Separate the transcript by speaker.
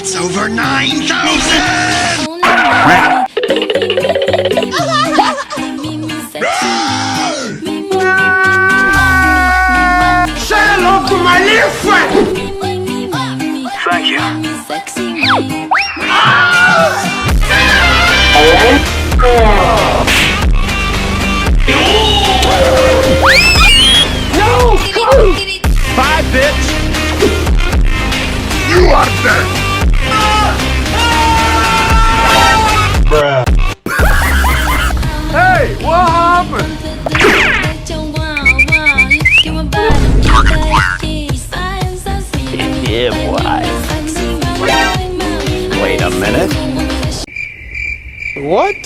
Speaker 1: It's over 9,000!
Speaker 2: Say hello to my little friend!
Speaker 1: Thank you.
Speaker 2: No! Bye, bitch!
Speaker 1: You are dead!
Speaker 2: Bruh. Hey, what happened?
Speaker 3: Yeah, boy. Wait a minute.
Speaker 2: What?